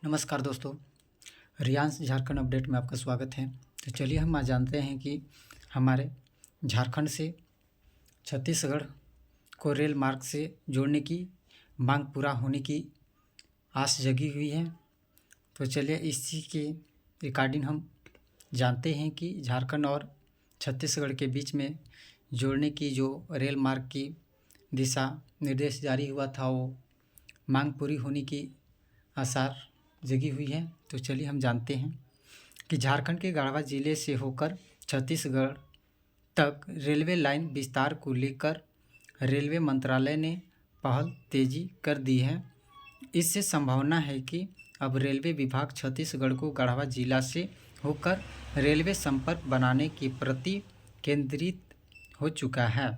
नमस्कार दोस्तों, रियांस झारखंड अपडेट में आपका स्वागत है। तो चलिए हम आज जानते हैं कि हमारे झारखंड से छत्तीसगढ़ को रेल मार्ग से जोड़ने की मांग पूरा होने की आस जगी हुई है। तो चलिए इसी के रिगार्डिंग हम जानते हैं कि झारखंड और छत्तीसगढ़ के बीच में जोड़ने की जो रेल मार्ग की दिशा निर्देश जारी हुआ था, वो मांग पूरी होने की आसार जगी हुई है। तो चलिए हम जानते हैं कि झारखंड के गढ़वा जिले से होकर छत्तीसगढ़ तक रेलवे लाइन विस्तार को लेकर रेलवे मंत्रालय ने पहल तेजी कर दी है। इससे संभावना है कि अब रेलवे विभाग छत्तीसगढ़ को गढ़वा जिला से होकर रेलवे संपर्क बनाने के प्रति केंद्रित हो चुका है।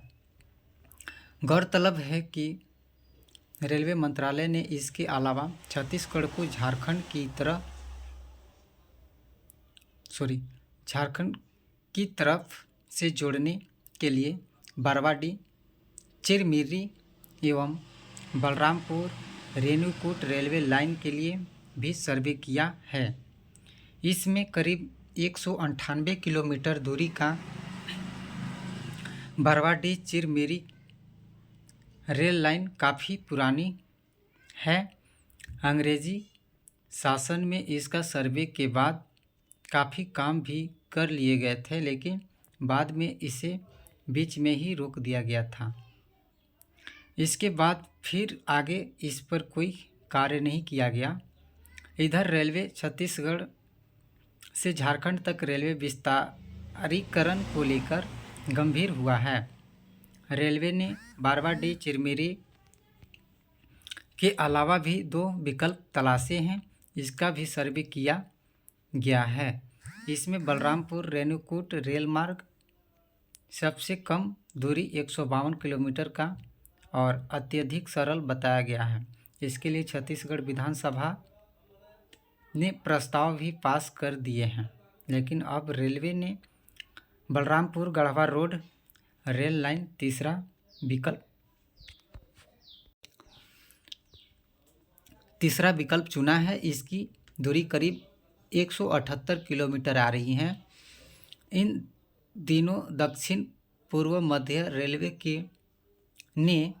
गौरतलब है कि रेलवे मंत्रालय ने इसके अलावा छत्तीसगढ़ को झारखंड की तरफ से जोड़ने के लिए बरवाडीह, चिरमिरी एवं बलरामपुर रेणुकूट रेलवे लाइन के लिए भी सर्वे किया है। इसमें करीब 198 किलोमीटर दूरी का बरवाडीह चिरमिरी रेल लाइन काफ़ी पुरानी है। अंग्रेजी शासन में इसका सर्वे के बाद काफ़ी काम भी कर लिए गए थे, लेकिन बाद में इसे बीच में ही रोक दिया गया था। इसके बाद फिर आगे इस पर कोई कार्य नहीं किया गया। इधर रेलवे छत्तीसगढ़ से झारखंड तक रेलवे विस्तारीकरण को लेकर गंभीर हुआ है। रेलवे ने बरवाडीह चिरमिरी के अलावा भी 2 विकल्प तलाशे हैं। इसका भी सर्वे किया गया है। इसमें बलरामपुर रेणुकूट रेल मार्ग सबसे कम दूरी 152 किलोमीटर का और अत्यधिक सरल बताया गया है। इसके लिए छत्तीसगढ़ विधानसभा ने प्रस्ताव भी पास कर दिए हैं, लेकिन अब रेलवे ने Balrampur Garhwa road rail line तीसरा विकल्प चुना है। इसकी दूरी करीब 178 किलोमीटर आ रही है। इन दिनों दक्षिण पूर्व मध्य रेलवे के ने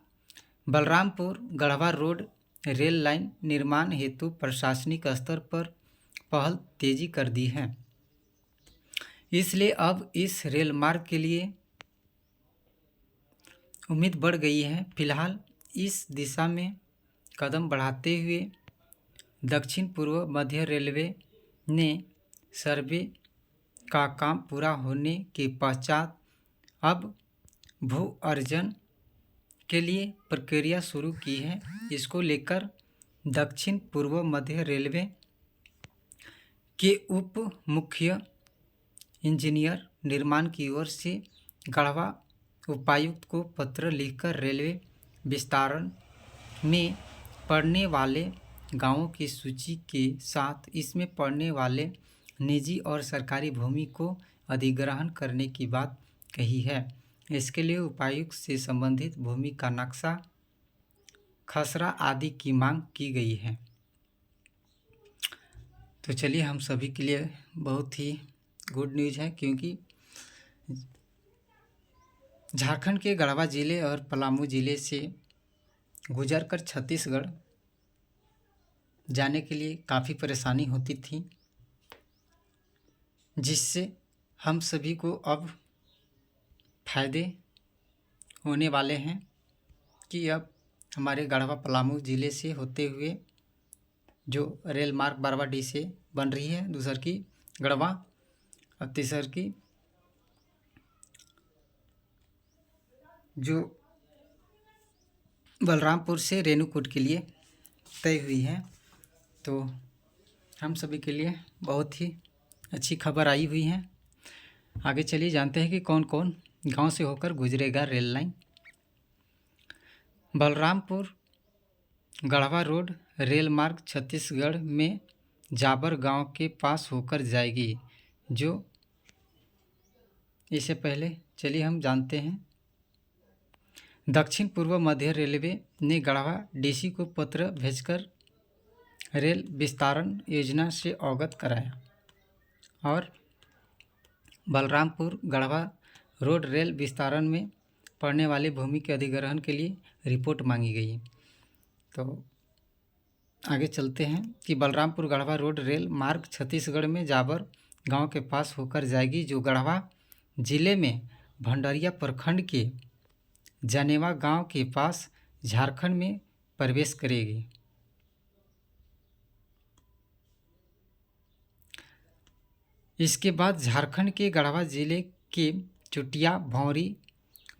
Balrampur Garhwa road rail line निर्माण हेतु प्रशासनिक स्तर पर पहल तेजी कर दी है। इसलिए अब इस रेल मार्ग के लिए उम्मीद बढ़ गई है। फिलहाल इस दिशा में कदम बढ़ाते हुए दक्षिण पूर्व मध्य रेलवे ने सर्वे का काम पूरा होने के पश्चात अब भू अर्जन के लिए प्रक्रिया शुरू की है। इसको लेकर दक्षिण पूर्व मध्य रेलवे के उप मुख्य इंजीनियर निर्माण की ओर से गढ़वा उपायुक्त को पत्र लिखकर रेलवे विस्तारण में पड़ने वाले गांवों की सूची के साथ इसमें पड़ने वाले निजी और सरकारी भूमि को अधिग्रहण करने की बात कही है। इसके लिए उपायुक्त से संबंधित भूमि का नक्शा, खसरा आदि की मांग की गई है। तो चलिए हम सभी के लिए बहुत ही गुड न्यूज़ है, क्योंकि झारखंड के गढ़वा जिले और पलामू जिले से गुजरकर छत्तीसगढ़ जाने के लिए काफ़ी परेशानी होती थी, जिससे हम सभी को अब फायदे होने वाले हैं कि अब हमारे गढ़वा पलामू ज़िले से होते हुए जो रेल मार्ग बरवाडीह से बन रही है, दूसर की गढ़वा और तीसर की जो बलरामपुर से रेणुकूट के लिए तय हुई है। तो हम सभी के लिए बहुत ही अच्छी खबर आई हुई है। आगे चलिए जानते हैं कि कौन कौन गांव से होकर गुजरेगा rail line. Balrampur Garhwa road rail मार्ग छत्तीसगढ़ में जाबर गांव के पास होकर जाएगी। जो इससे पहले चलिए हम जानते हैं, दक्षिण पूर्व मध्य रेलवे ने गढ़वा डीसी को पत्र भेजकर रेल विस्तारण योजना से अवगत कराया और बलरामपुर गढ़वा रोड रेल विस्तारण में पड़ने वाली भूमि के अधिग्रहण के लिए रिपोर्ट मांगी गई। तो आगे चलते हैं कि बलरामपुर गढ़वा रोड रेल मार्ग छत्तीसगढ़ में जाबर गांव के पास होकर जाएगी, जो गढ़वा जिले में भंडरिया प्रखंड के जनेवा गांव के पास झारखंड में प्रवेश करेगी। इसके बाद झारखंड के गढ़वा जिले के चुटिया, भौरी,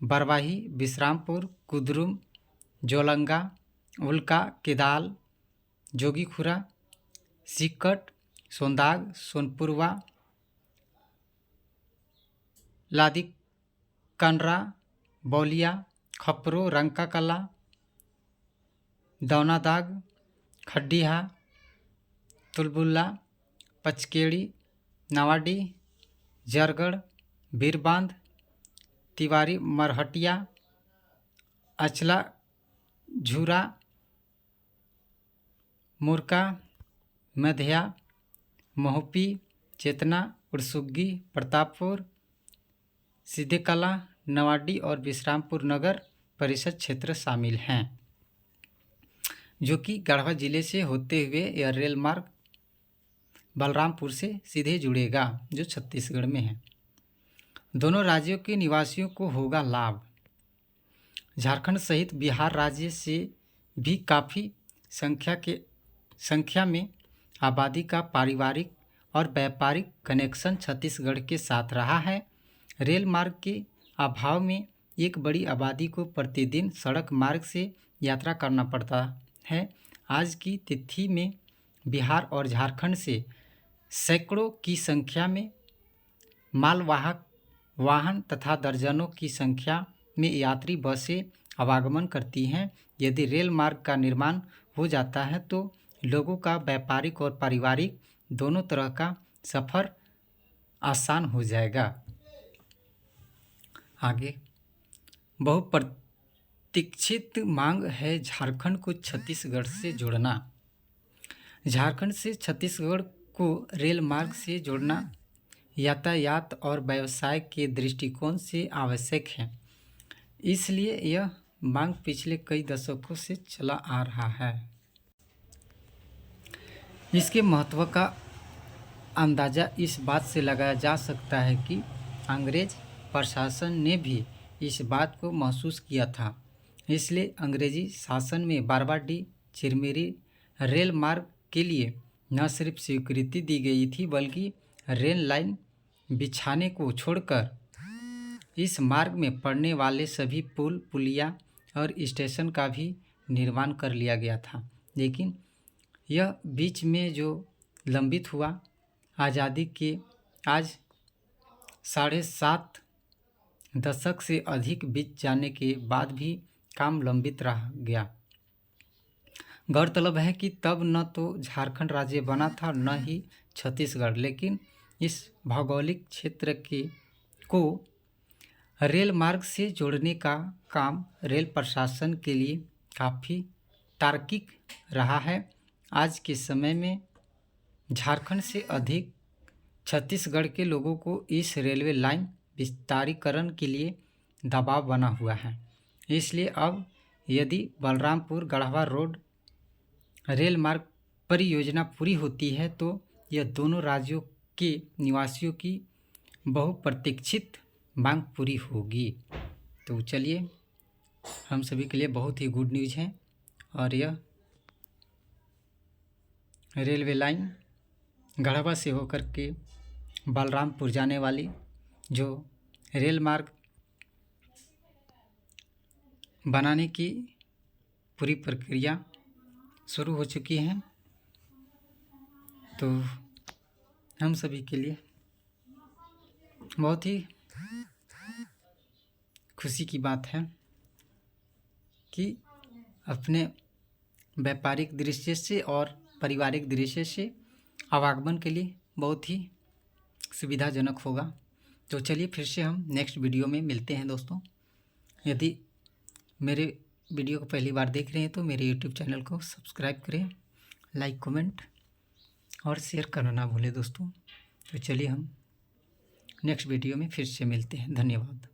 बरवाही, विश्रामपुर, कुदरुम, जोलंगा, उल्का, केदाल, जोगीखुरा, सिक्कट, सोनदाग, सोनपुरवा, लादी कंडरा, बौलिया, खपरो, रंका कला, दौनादाग, खड्डीहा, तुलबुल्ला, पचकेड़ी, नावाडी, जरगढ़, बीरबांध, तिवारी, मरहटिया, अचला, झूरा, मुरका, मधिया, मोहपी, चेतना, उड़सुग्गी, प्रतापपुर, सीधेकला, नवाडी और विश्रामपुर नगर परिषद क्षेत्र शामिल हैं, जो कि गढ़वा जिले से होते हुए यह रेल मार्ग बलरामपुर से सीधे जुड़ेगा, जो छत्तीसगढ़ में है। दोनों राज्यों के निवासियों को होगा लाभ। झारखंड सहित बिहार राज्य से भी काफ़ी संख्या में आबादी का पारिवारिक और व्यापारिक कनेक्शन छत्तीसगढ़ के साथ रहा है। रेल मार्ग के अभाव में एक बड़ी आबादी को प्रतिदिन सड़क मार्ग से यात्रा करना पड़ता है। आज की तिथि में बिहार और झारखंड से सैकड़ों की संख्या में मालवाहक वाहन तथा दर्जनों की संख्या में यात्री बसें आवागमन करती हैं। यदि रेल मार्ग का निर्माण हो जाता है तो लोगों का व्यापारिक और पारिवारिक दोनों तरह का सफ़र आसान हो जाएगा। आगे बहुप्रतीक्षित मांग है झारखंड को छत्तीसगढ़ से जोड़ना। झारखंड से छत्तीसगढ़ को रेल मार्ग से जोड़ना यातायात और व्यवसाय के दृष्टिकोण से आवश्यक है। इसलिए यह मांग पिछले कई दशकों से चला आ रहा है। इसके महत्व का अंदाज़ा इस बात से लगाया जा सकता है कि अंग्रेज प्रशासन ने भी इस बात को महसूस किया था। इसलिए अंग्रेजी शासन में बारवाडी चिरमिरी रेल मार्ग के लिए न सिर्फ स्वीकृति दी गई थी, बल्कि रेल लाइन बिछाने को छोड़कर इस मार्ग में पड़ने वाले सभी पुल, पुलिया और स्टेशन का भी निर्माण कर लिया गया था। लेकिन यह बीच में जो लंबित हुआ, आज़ादी के आज 7.5 दशक से अधिक बीत जाने के बाद भी काम लंबित रह गया। गौरतलब है कि तब न तो झारखंड राज्य बना था, न ही छत्तीसगढ़, लेकिन इस भौगोलिक क्षेत्र को रेल मार्ग से जोड़ने का काम रेल प्रशासन के लिए काफ़ी तार्किक रहा है। आज के समय में झारखंड से अधिक छत्तीसगढ़ के लोगों को इस रेलवे लाइन विस्तारीकरण के लिए दबाव बना हुआ है। इसलिए अब यदि बलरामपुर गढ़वा रोड रेल मार्ग परियोजना पूरी होती है तो यह दोनों राज्यों के निवासियों की बहुप्रतीक्षित मांग पूरी होगी। तो चलिए, हम सभी के लिए बहुत ही गुड न्यूज़ है। और यह रेलवे लाइन गढ़वा से होकर के बलरामपुर जाने वाली जो रेल मार्ग बनाने की पूरी प्रक्रिया शुरू हो चुकी है। तो हम सभी के लिए बहुत ही खुशी की बात है कि अपने व्यापारिक दृश्य से और पारिवारिक दृश्य से आवागमन के लिए बहुत ही सुविधाजनक होगा। तो चलिए, फिर से हम नेक्स्ट वीडियो में मिलते हैं दोस्तों। यदि मेरे वीडियो को पहली बार देख रहे हैं तो मेरे यूट्यूब चैनल को सब्सक्राइब करें लाइक कमेंट और शेयर करना ना भूलें दोस्तों। तो चलिए हम नेक्स्ट वीडियो में फिर से मिलते हैं। धन्यवाद।